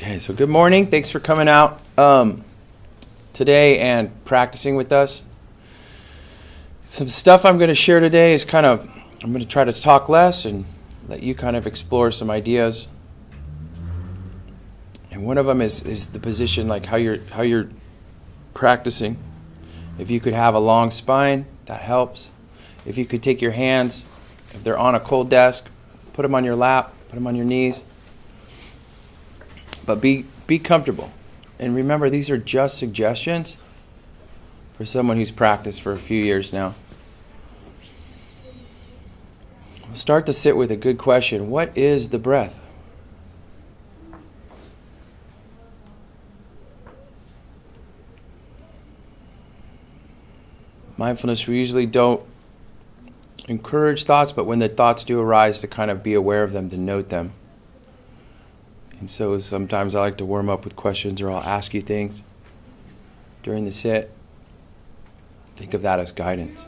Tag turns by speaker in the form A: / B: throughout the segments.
A: Okay, so good morning. Thanks for coming out today and practicing with us. Some stuff I'm going to share today is I'm going to try to talk less and let you kind of explore some ideas. And one of them is the position, like how you're practicing. If you could have a long spine, that helps. If you could take your hands, if they're on a cold desk, put them on your lap, put them on your knees. But be comfortable. And remember, these are just suggestions for someone who's practiced for a few years now. We'll start to sit with a good question. What is the breath? Mindfulness, we usually don't encourage thoughts, but when the thoughts do arise, to kind of be aware of them, to note them. And so sometimes I like to warm up with questions, or I'll ask you things during the sit. Think of that as guidance.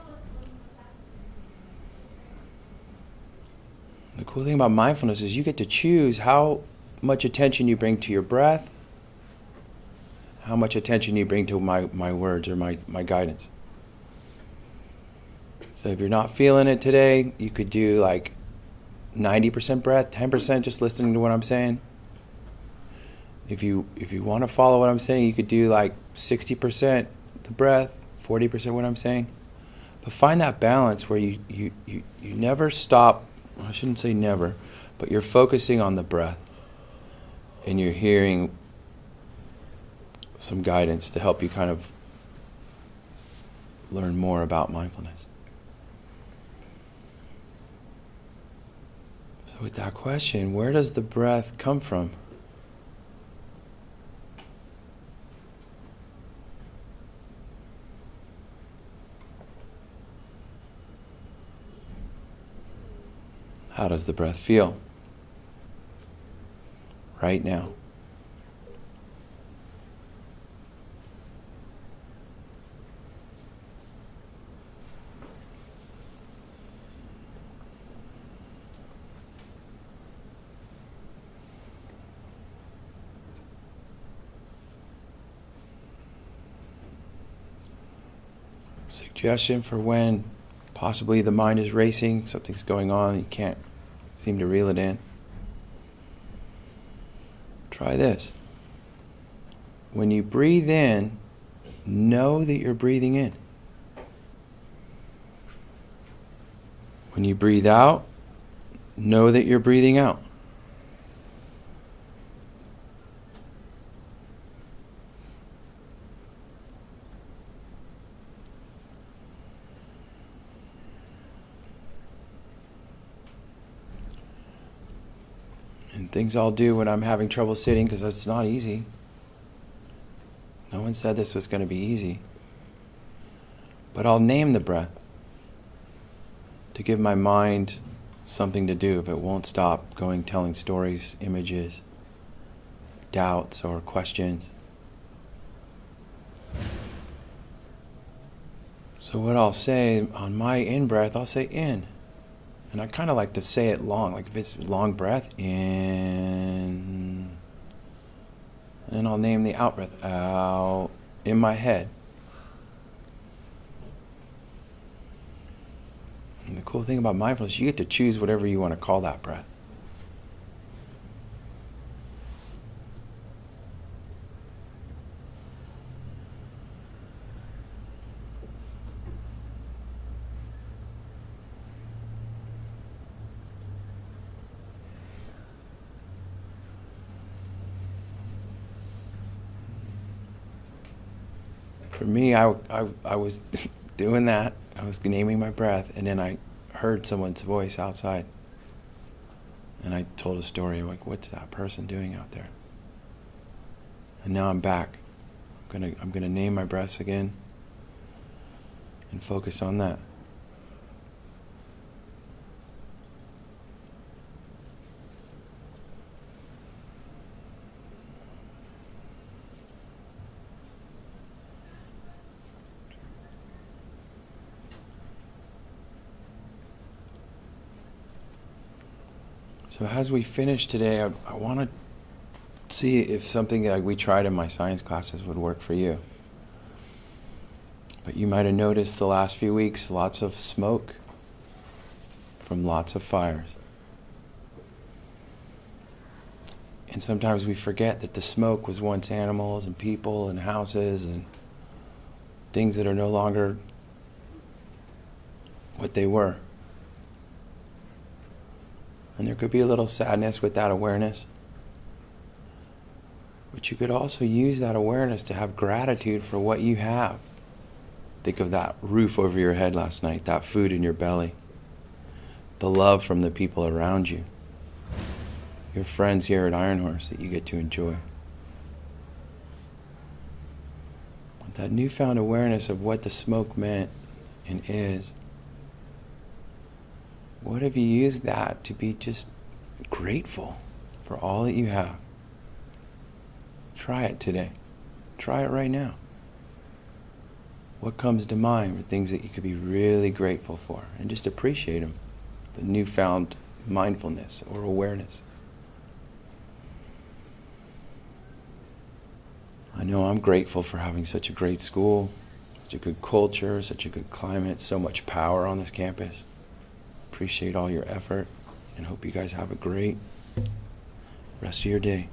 A: The cool thing about mindfulness is you get to choose how much attention you bring to your breath, how much attention you bring to my words or my guidance. So if you're not feeling it today, you could do like 90% breath, 10% just listening to what I'm saying. If you want to follow what I'm saying, you could do like 60% the breath, 40% what I'm saying. But find that balance where you never stop. I shouldn't say never, but you're focusing on the breath, and you're hearing some guidance to help you kind of learn more about mindfulness. So with that question, where does the breath come from? How does the breath feel right now? Suggestion for when possibly the mind is racing, something's going on, you can't seem to reel it in. Try this. When you breathe in, know that you're breathing in. When you breathe out, know that you're breathing out. And things I'll do when I'm having trouble sitting, because it's not easy. No one said this was going to be easy. But I'll name the breath to give my mind something to do if it won't stop going, telling stories, images, doubts, or questions. So what I'll say on my in-breath, I'll say in. And I kind of like to say it long, like if it's long breath, in. And then I'll name the out breath, out, in my head. And the cool thing about mindfulness, you get to choose whatever you want to call that breath. For me, I was doing that. I was naming my breath, and then I heard someone's voice outside. And I told a story, like, what's that person doing out there? And now I'm back. I'm gonna name my breaths again and focus on that. So as we finish today, I want to see if something like we tried in my science classes would work for you. But you might have noticed the last few weeks lots of smoke from lots of fires. And sometimes we forget that the smoke was once animals and people and houses and things that are no longer what they were. And there could be a little sadness with that awareness. But you could also use that awareness to have gratitude for what you have. Think of that roof over your head last night, that food in your belly, the love from the people around you, your friends here at Iron Horse that you get to enjoy. That newfound awareness of what the smoke meant and is. What have you used that to be just grateful for all that you have? Try it today. Try it right now. What comes to mind are things that you could be really grateful for and just appreciate them. The newfound mindfulness or awareness. I know I'm grateful for having such a great school, such a good culture, such a good climate, so much power on this campus. Appreciate all your effort and hope you guys have a great rest of your day.